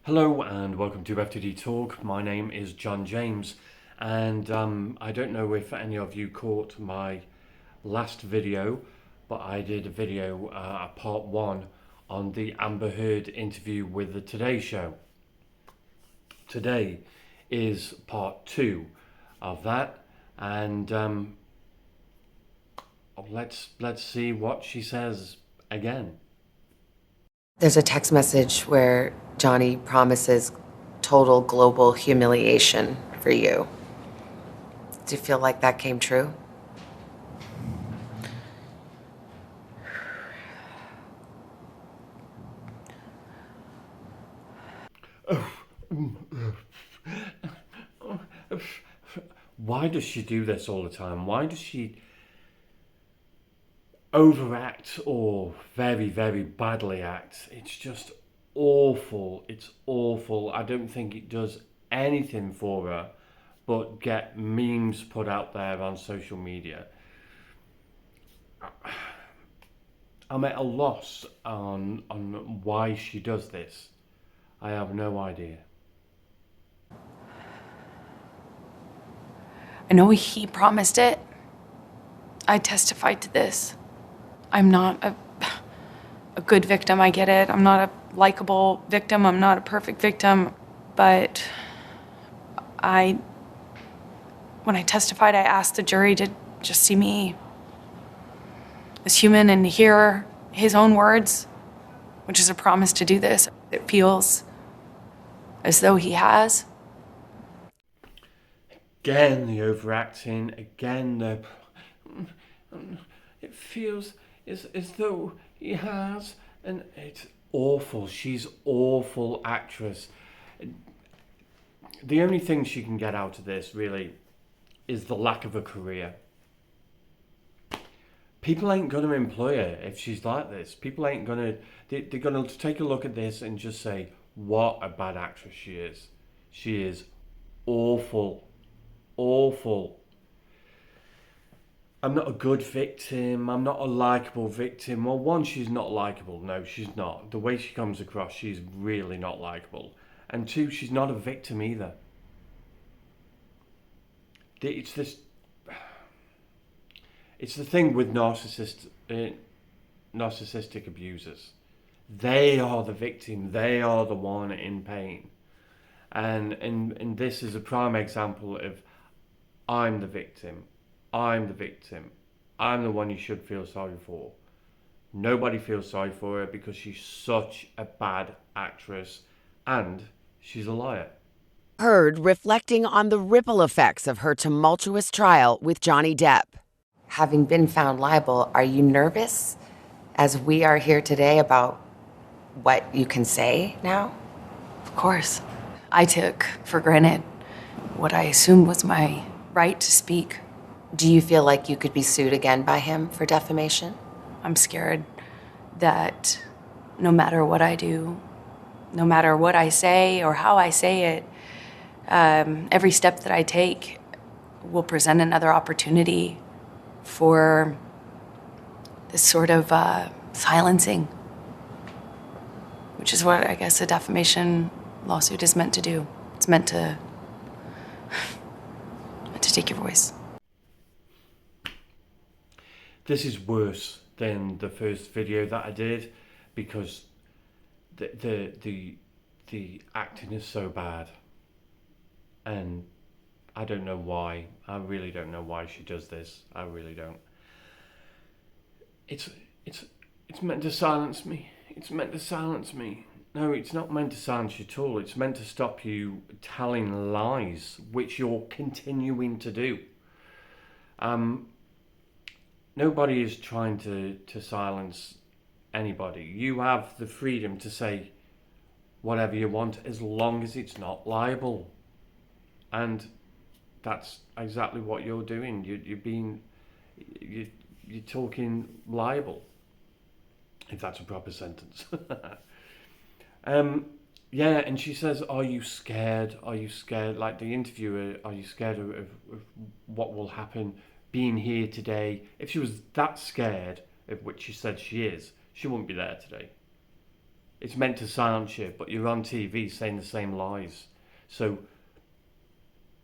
Hello and welcome to FTD Talk. My name is John James, and I don't know if any of you caught my last video, but I did a video, part one, on the Amber Heard interview with the Today Show. Today is part two of that, and let's see what she says again. There's a text message where Johnny promises total global humiliation for you. Do you feel like that came true? Why does she do this all the time? Why does she overact or very, very badly act? It's just awful. It's awful. I don't think it does anything for her but get memes put out there on social media. I'm at a loss on why she does this. I have no idea. I know he promised it. I testified to this. I'm not a good victim, I get it. I'm not a likable victim. I'm not a perfect victim. But when I testified, I asked the jury to just see me as human and hear his own words, which is a promise to do this. It feels as though he has. Again, the overacting, again, it feels as though he has, and it's awful. She's awful actress. The only thing she can get out of this, really, is the lack of a career. People ain't going to employ her if she's like this. People ain't going to, they're going to take a look at this and just say, what a bad actress she is. She is awful. Awful. I'm not a good victim. I'm not a likable victim. Well, one, she's not likable. No, she's not. The way she comes across, she's really not likable. And two, she's not a victim either. It's this. It's the thing with narcissistic abusers. They are the victim. They are the one in pain. And this is a prime example of, I'm the victim. I'm the victim. I'm the one you should feel sorry for. Nobody feels sorry for her because she's such a bad actress and she's a liar. Heard reflecting on the ripple effects of her tumultuous trial with Johnny Depp. Having been found liable, are you nervous as we are here today about what you can say now? Of course. I took for granted what I assumed was my right to speak. Do you feel like you could be sued again by him for defamation? I'm scared that no matter what I do, no matter what I say or how I say it, every step that I take will present another opportunity for this sort of silencing, which is what I guess a defamation lawsuit is meant to do. It's meant to take your voice. This is worse than the first video that I did because the acting is so bad, and I don't know why. I really don't know why she does this. I really don't. It's meant to silence me. It's meant to silence me. No, it's not meant to silence you at all. It's meant to stop you telling lies, which you're continuing to do. Nobody is trying to silence anybody. You have the freedom to say whatever you want as long as it's not liable. And that's exactly what you're doing. You're talking liable, if that's a proper sentence. Yeah, and she says, are you scared? Are you scared? Like the interviewer, are you scared of what will happen being here today? If she was that scared, of which she said she is, she wouldn't be there today. It's meant to silence you, but you're on TV saying the same lies. So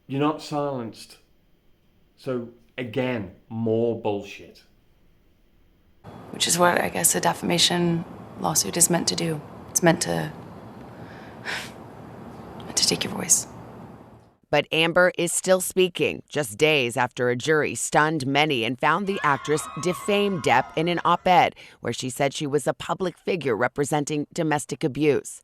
you're not silenced. So again, more bullshit. Which is what I guess a defamation lawsuit is meant to do. It's meant to take your voice. But Amber is still speaking, just days after a jury stunned many and found the actress defamed Depp in an op-ed where she said she was a public figure representing domestic abuse.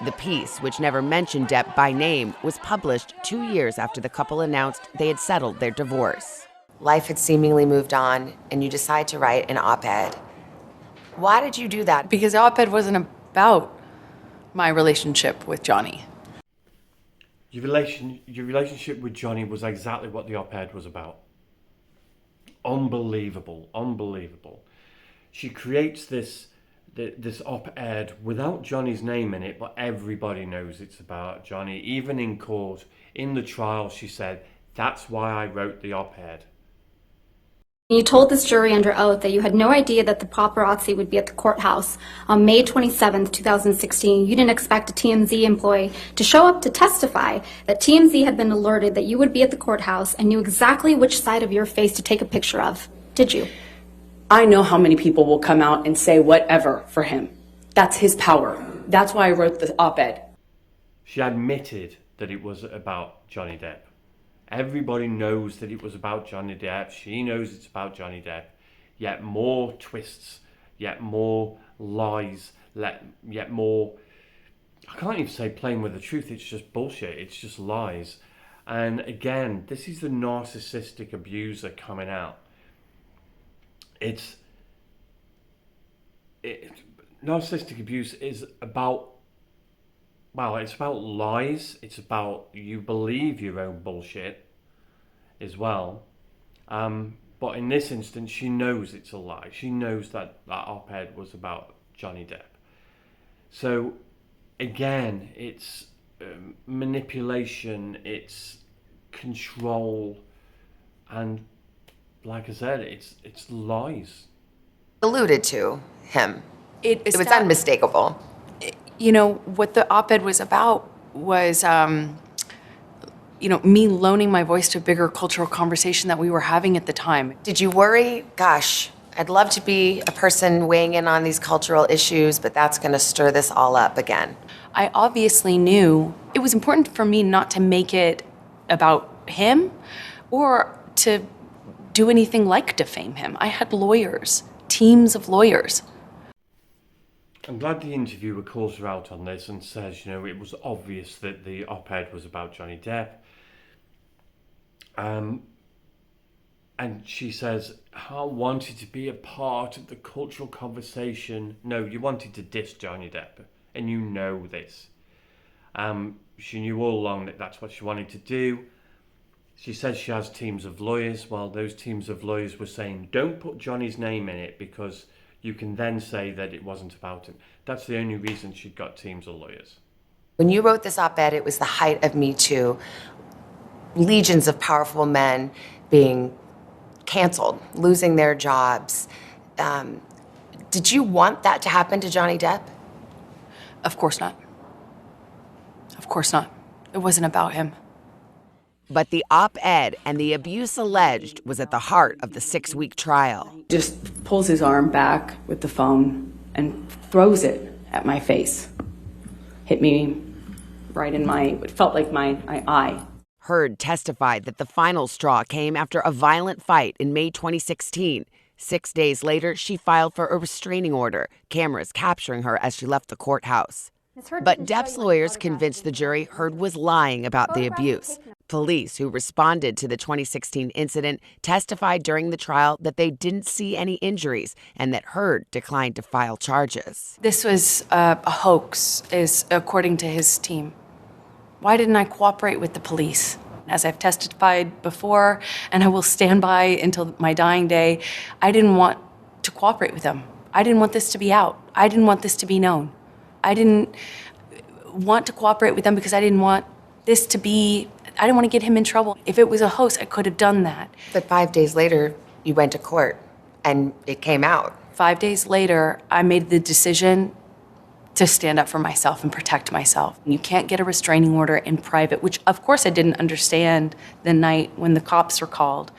The piece, which never mentioned Depp by name, was published 2 years after the couple announced they had settled their divorce. Life had seemingly moved on, and you decide to write an op-ed. Why did you do that? Because the op-ed wasn't about my relationship with Johnny. Your relationship with Johnny was exactly what the op-ed was about. Unbelievable, unbelievable. She creates this op-ed without Johnny's name in it, but everybody knows it's about Johnny. Even in court, in the trial, she said, "That's why I wrote the op-ed." You told this jury under oath that you had no idea that the paparazzi would be at the courthouse on May 27, 2016. You didn't expect a TMZ employee to show up to testify that TMZ had been alerted that you would be at the courthouse and knew exactly which side of your face to take a picture of. Did you? I know how many people will come out and say whatever for him. That's his power. That's why I wrote the op-ed. She admitted that it was about Johnny Depp. Everybody knows that it was about Johnny Depp. She knows it's about Johnny Depp. Yet more twists, yet more lies, yet more... I can't even say playing with the truth. It's just bullshit. It's just lies. And again, this is the narcissistic abuser coming out. Narcissistic abuse is about... Well, it's about lies. It's about you believe your own bullshit as well. But in this instance, she knows it's a lie. She knows that op-ed was about Johnny Depp. So, again, it's manipulation, it's control, and like I said, it's lies. Alluded to him. It was unmistakable. You know, what the op-ed was about was, me loaning my voice to a bigger cultural conversation that we were having at the time. Did you worry, gosh, I'd love to be a person weighing in on these cultural issues, but that's going to stir this all up again? I obviously knew it was important for me not to make it about him or to do anything like defame him. I had lawyers, teams of lawyers. I'm glad the interviewer calls her out on this and says, it was obvious that the op-ed was about Johnny Depp. And she says, I wanted to be a part of the cultural conversation. No, you wanted to diss Johnny Depp, and you know this. She knew all along that that's what she wanted to do. She says she has teams of lawyers. Well, those teams of lawyers were saying, don't put Johnny's name in it because you can then say that it wasn't about him. That's the only reason she got teams of lawyers. When you wrote this op-ed, it was the height of Me Too. Legions of powerful men being canceled, losing their jobs. Did you want that to happen to Johnny Depp? Of course not. Of course not. It wasn't about him. But the op-ed and the abuse alleged was at the heart of the 6-week trial. Just pulls his arm back with the phone and throws it at my face. Hit me right in it felt like my eye. Heard testified that the final straw came after a violent fight in May 2016. 6 days later, she filed for a restraining order, cameras capturing her as she left the courthouse. But Depp's lawyers convinced the jury Heard was lying about the abuse. Police who responded to the 2016 incident testified during the trial that they didn't see any injuries and that Heard declined to file charges. This was a hoax, according to his team. Why didn't I cooperate with the police? As I've testified before, and I will stand by until my dying day, I didn't want to cooperate with them. I didn't want this to be out. I didn't want this to be known. I didn't want to cooperate with them because I didn't want to get him in trouble. If it was a hoax, I could have done that. But 5 days later, you went to court, and it came out. 5 days later, I made the decision to stand up for myself and protect myself. You can't get a restraining order in private, which of course I didn't understand the night when the cops were called.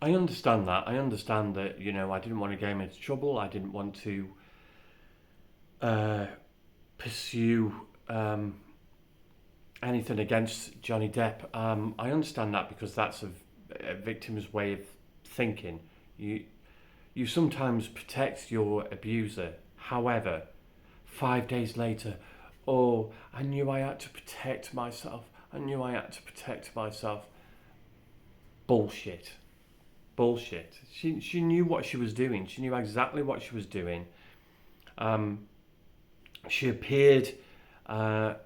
I understand that. I understand that, you know, I didn't want to get him into trouble. I didn't want to pursue anything against Johnny Depp. I understand that because that's a victim's way of thinking. You sometimes protect your abuser. However, 5 days later, oh, I knew I had to protect myself. I knew I had to protect myself. Bullshit. Bullshit. She knew what she was doing. She knew exactly what she was doing. She appeared at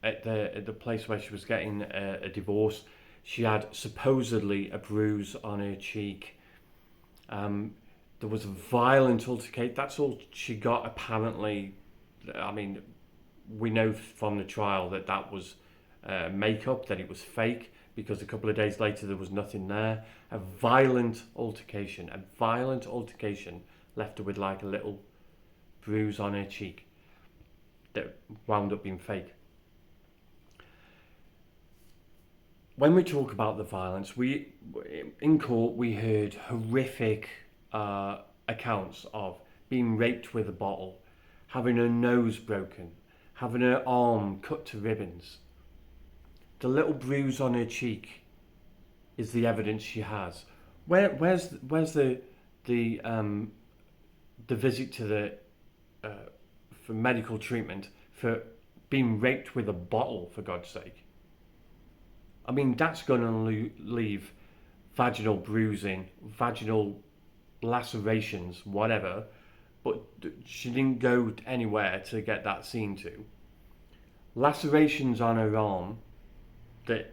the place where she was getting a divorce. She had supposedly a bruise on her cheek. There was a violent altercation. That's all she got, apparently. I mean, we know from the trial that was makeup, that it was fake, because a couple of days later there was nothing there. A violent altercation left her with like a little bruise on her cheek that wound up being fake. When we talk about the violence, in court we heard horrific accounts of being raped with a bottle, having her nose broken, having her arm cut to ribbons. The little bruise on her cheek is the evidence she has. Where's the visit to the for medical treatment for being raped with a bottle, for God's sake? I mean, that's going to leave vaginal bruising, vaginal lacerations, whatever, but she didn't go anywhere to get that seen to. Lacerations on her arm that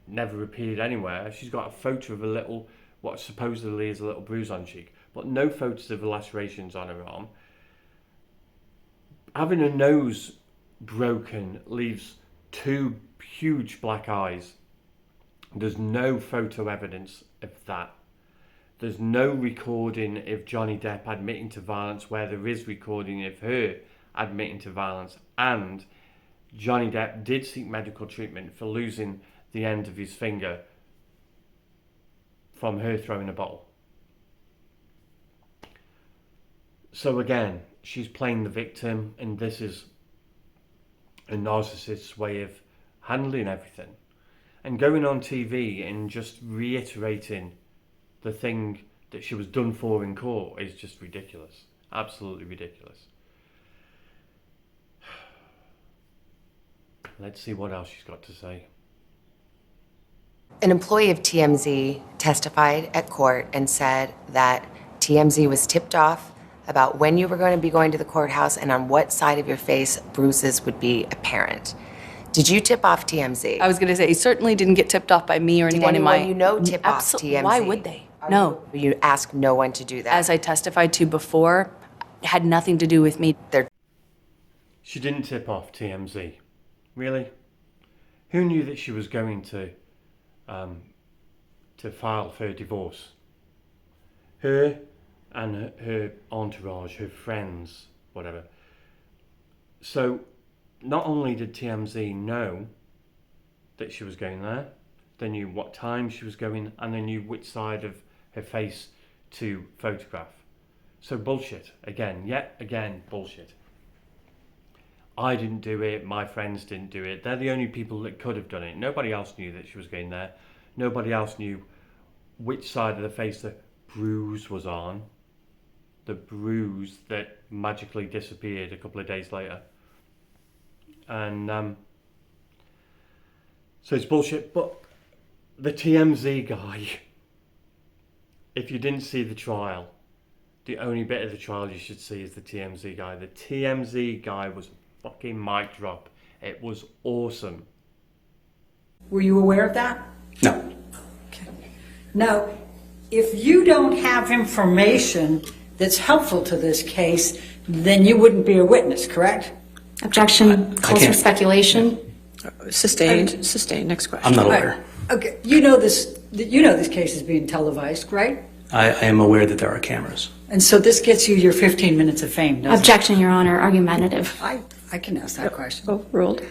never appeared anywhere. She's got a photo of a little, what supposedly is a little bruise on cheek, but no photos of the lacerations on her arm. Having her nose broken leaves 2 huge black eyes. There's no photo evidence of that. There's no recording of Johnny Depp admitting to violence, where there is recording of her admitting to violence. And Johnny Depp did seek medical treatment for losing the end of his finger from her throwing a bottle. So again, she's playing the victim, and this is a narcissist's way of handling everything. And going on TV and just reiterating the thing that she was done for in court is just ridiculous. Absolutely ridiculous. Let's see what else she's got to say. An employee of TMZ testified at court and said that TMZ was tipped off about when you were going to be going to the courthouse and on what side of your face bruises would be apparent. Did you tip off TMZ? I was going to say, he certainly didn't get tipped off by me or anyone in my... Did anyone you know tip off TMZ? Why would they? No. You asked no one to do that? As I testified to before, it had nothing to do with me. She didn't tip off TMZ. Really? Who knew that she was going to file for a divorce? Her and her entourage, her friends, whatever. So not only did TMZ know that she was going there, they knew what time she was going, and they knew which side of her face to photograph. So bullshit. Yet again, bullshit. I didn't do it, my friends didn't do it. They're the only people that could have done it. Nobody else knew that she was going there. Nobody else knew which side of the face the bruise was on. The bruise that magically disappeared a couple of days later. And so it's bullshit. But the TMZ guy, if you didn't see the trial, the only bit of the trial you should see is the TMZ guy. The TMZ guy was a fucking mic drop. It was awesome. Were you aware of that? No. Okay. Now, if you don't have information that's helpful to this case, then you wouldn't be a witness, correct? Objection, calls for speculation. Sustained. Next question. I'm not aware. Okay, you know this case is being televised, right? I am aware that there are cameras. And so this gets you your 15 minutes of fame, doesn't Objection, Your Honor, argumentative. it? I can ask that question. Overruled.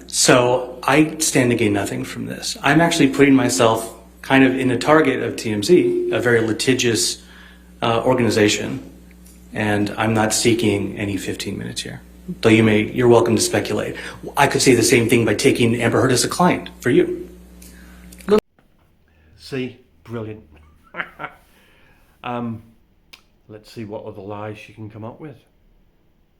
So I stand to gain nothing from this. I'm actually putting myself kind of in a target of TMZ, a very litigious organization, and I'm not seeking any 15 minutes here. Though you're welcome to speculate. I could say the same thing by taking Amber Heard as a client for you. See? Brilliant. Let's see what other lies she can come up with.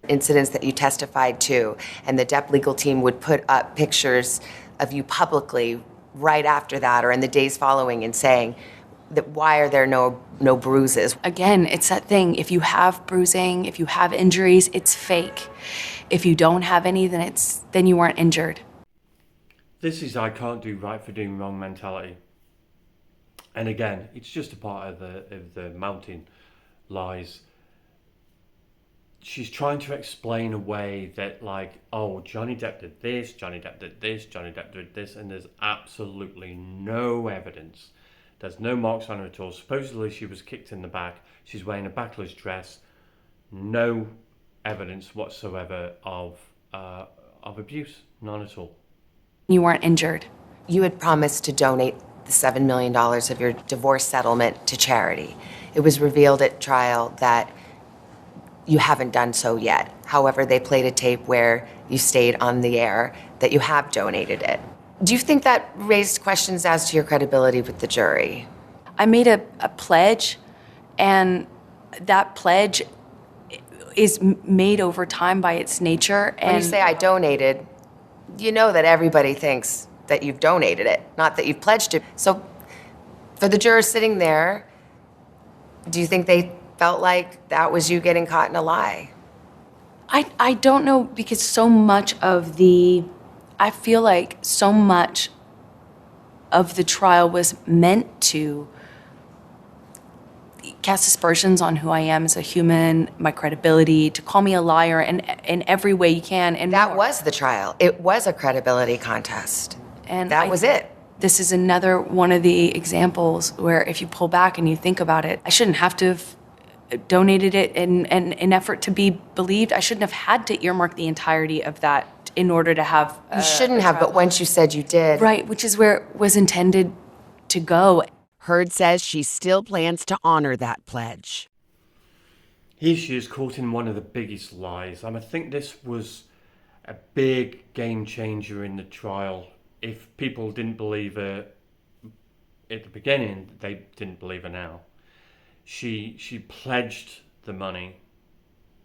Incidents that you testified to, and the DEP legal team would put up pictures of you publicly right after that or in the days following and saying that why are there no bruises? Again, it's that thing. If you have bruising, if you have injuries, it's fake. If you don't have any, then you weren't injured. This is I can't do right for doing wrong mentality. And again, it's just a part of the mounting lies. She's trying to explain away that, like, oh, Johnny Depp did this, Johnny Depp did this, Johnny Depp did this, and there's absolutely no evidence. There's no marks on her at all. Supposedly she was kicked in the back. She's wearing a backless dress. No evidence whatsoever of abuse. None at all. You weren't injured. You had promised to donate the $7 million of your divorce settlement to charity. It was revealed at trial that you haven't done so yet. However, they played a tape where you stayed on the air that you have donated it. Do you think that raised questions as to your credibility with the jury? I made a pledge, and that pledge is made over time by its nature. And When you say I donated, you know that everybody thinks that you've donated it, not that you've pledged it. So for the jurors sitting there, do you think they felt like that was you getting caught in a lie? I don't know, because I feel like so much of the trial was meant to cast aspersions on who I am as a human, my credibility, to call me a liar in every way you can. And That more. was the trial. It was a credibility contest. And That was it. This is another one of the examples where if you pull back and you think about it, I shouldn't have to have donated it in an effort to be believed. I shouldn't have had to earmark the entirety of that in order to have You shouldn't have, but once you said you did. Right, which is where it was intended to go. Heard says she still plans to honor that pledge. Here she is caught in one of the biggest lies. I think this was a big game changer in the trial. If people didn't believe her at the beginning, they didn't believe her now. She pledged the money,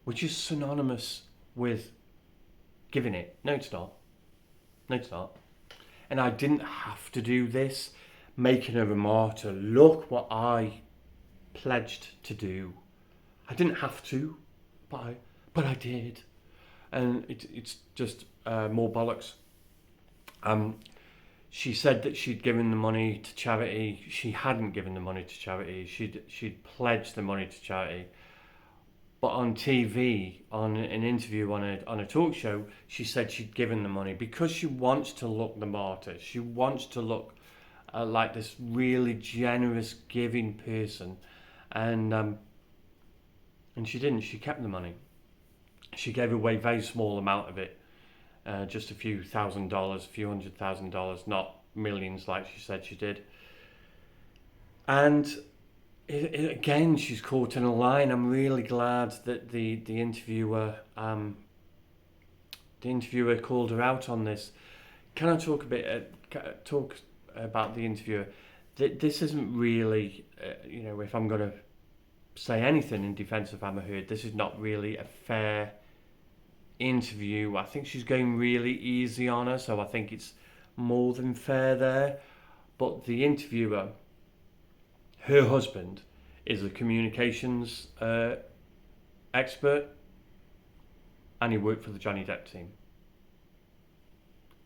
which is synonymous with giving it. No, it's not. No, it's not. And I didn't have to do this, making her a martyr. Look what I pledged to do. I didn't have to, but I did. And it's just more bollocks. She said that she'd given the money to charity. She hadn't given the money to charity. She'd pledged the money to charity. But on TV, on an interview on a talk show, she said she'd given the money because she wants to look the martyr. She wants to look like this really generous, giving person, and she didn't. She kept the money. She gave away a very small amount of it. Just a few $1,000s, a few $100,000, not millions like she said she did. And again, she's caught in a lie. And I'm really glad that the interviewer called her out on this. Can I talk talk about the interviewer? This isn't really, if I'm going to say anything in defence of Amber Heard, this is not really a fair interview. I think she's going really easy on her, so I think it's more than fair there. But the interviewer, her husband, is a communications expert, and he worked for the Johnny Depp team.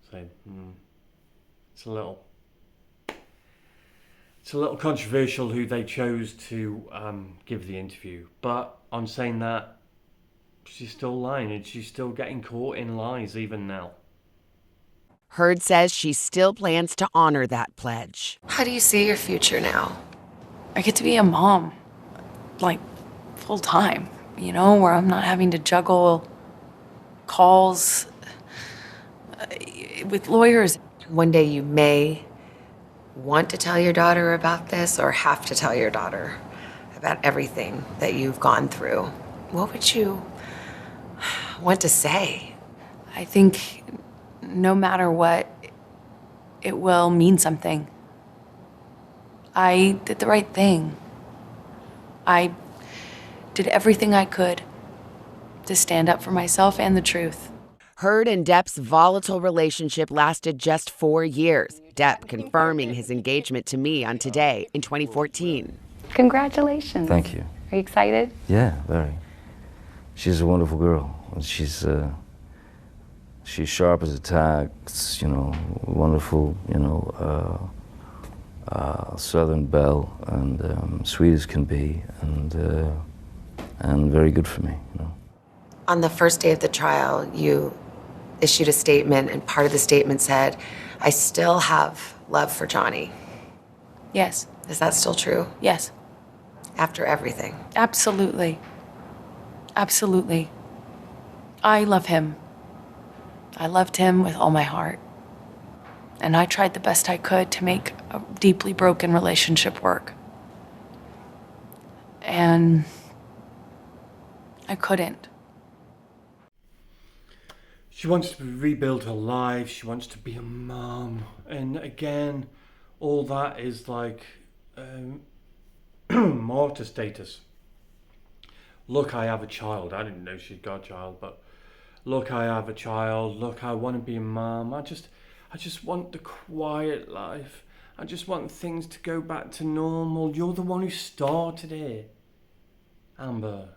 So it's a little controversial who they chose to give the interview. But on saying that, she's still lying, and she's still getting caught in lies even now. Heard says she still plans to honor that pledge. How do you see your future now? I get to be a mom. like full time, you know, where I'm not having to juggle calls with lawyers. One day you may want to tell your daughter about this or have to tell your daughter about everything that you've gone through. What would you want to say? I think no matter what, it will mean something. I did the right thing. I did everything I could to stand up for myself and the truth. Heard and Depp's volatile relationship lasted just 4 years, Depp confirming his engagement to me on Today in 2014. Congratulations. Thank you. Are you excited? Yeah, very. She's a wonderful girl. She's sharp as a tack, you know, wonderful, you know, Southern belle, and sweet as can be, and very good for me, you know. On the first day of the trial, you issued a statement, and part of the statement said, "I still have love for Johnny." Yes. Is that still true? Yes. After everything? Absolutely. Absolutely. I love him. I loved him with all my heart. And I tried the best I could to make a deeply broken relationship work. And I couldn't. She wants to rebuild her life. She wants to be a mom. And again, all that is like martyr status. Look, I have a child. I didn't know she'd got a child, but look, I have a child. Look, I want to be a mom. I just want the quiet life. I just want things to go back to normal. You're the one who started it, Amber.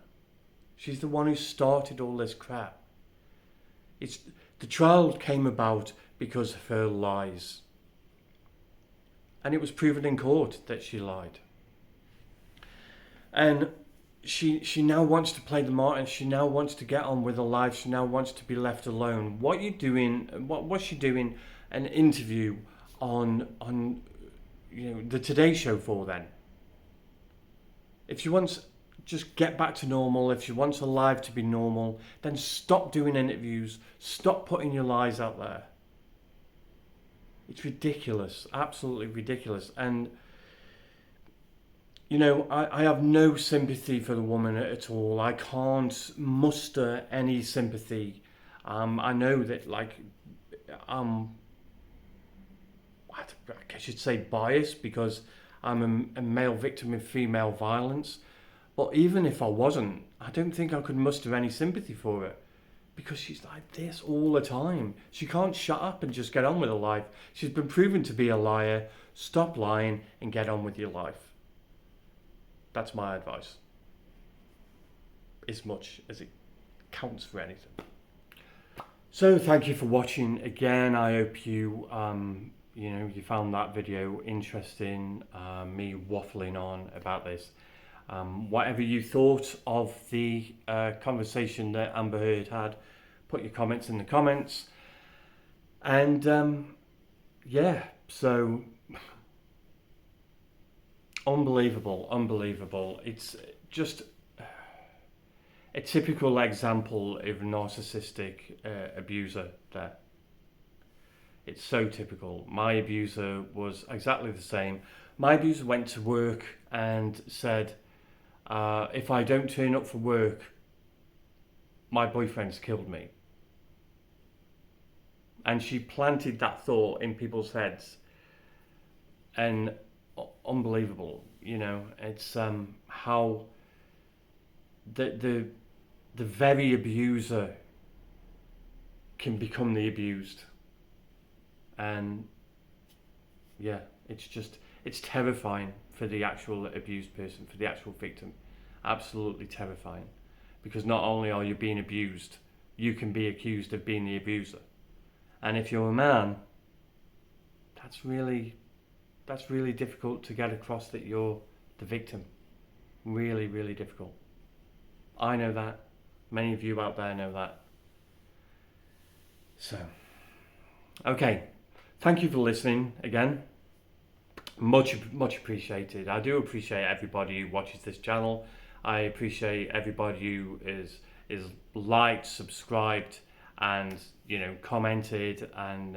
She's the one who started all this crap. The trial came about because of her lies. And it was proven in court that she lied. And she now wants to play the martyr. She now wants to get on with her life. She now wants to be left alone. What are you doing? What was she doing an interview on you know, the Today Show for then? If she wants just get back to normal, if she wants her life to be normal, then stop doing interviews, stop putting your lies out there. It's ridiculous, absolutely ridiculous. And you know, I have no sympathy for the woman at all. I can't muster any sympathy. I know that, like, I should say biased because I'm a male victim of female violence. But even if I wasn't, I don't think I could muster any sympathy for her because she's like this all the time. She can't shut up and just get on with her life. She's been proven to be a liar. Stop lying and get on with your life. That's my advice. As much as it counts for anything. So thank you for watching again. I hope you you found that video interesting, me waffling on about this. Whatever you thought of the conversation that Amber Heard had, put your comments in the comments. And yeah, so unbelievable. It's just a typical example of a narcissistic abuser there. It's so typical. My abuser was exactly the same. My abuser went to work and said, if I don't turn up for work, my boyfriend's killed me. And she planted that thought in people's heads. And unbelievable, you know, it's how the very abuser can become the abused. And yeah, it's terrifying for the actual abused person, for the actual victim. Absolutely terrifying. Because not only are you being abused, you can be accused of being the abuser. And if you're a man, that's really difficult to get across that you're the victim. Really, really difficult. I know that. Many of you out there know that. So, okay. Thank you for listening again. Much appreciated. I do appreciate everybody who watches this channel. I appreciate everybody who is liked, subscribed, and commented, and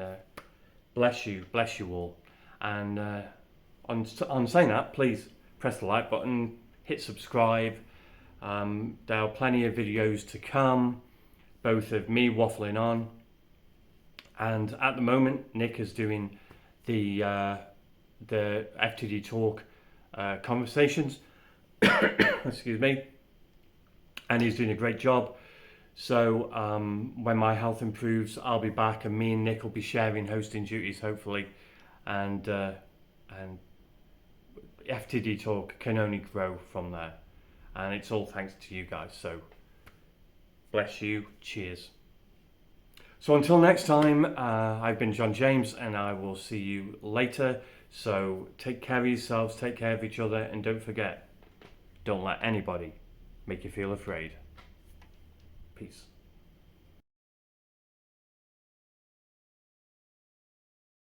bless you all. And on saying that, please press the like button, hit subscribe. There are plenty of videos to come, both of me waffling on, and at the moment Nick is doing the FTD Talk conversations. Excuse me. And he's doing a great job. So when my health improves, I'll be back, and me and Nick will be sharing hosting duties, hopefully. And FTD Talk can only grow from there. And it's all thanks to you guys. So bless you. Cheers. So until next time, I've been John James, and I will see you later. So take care of yourselves, take care of each other, and don't forget, don't let anybody make you feel afraid. Peace.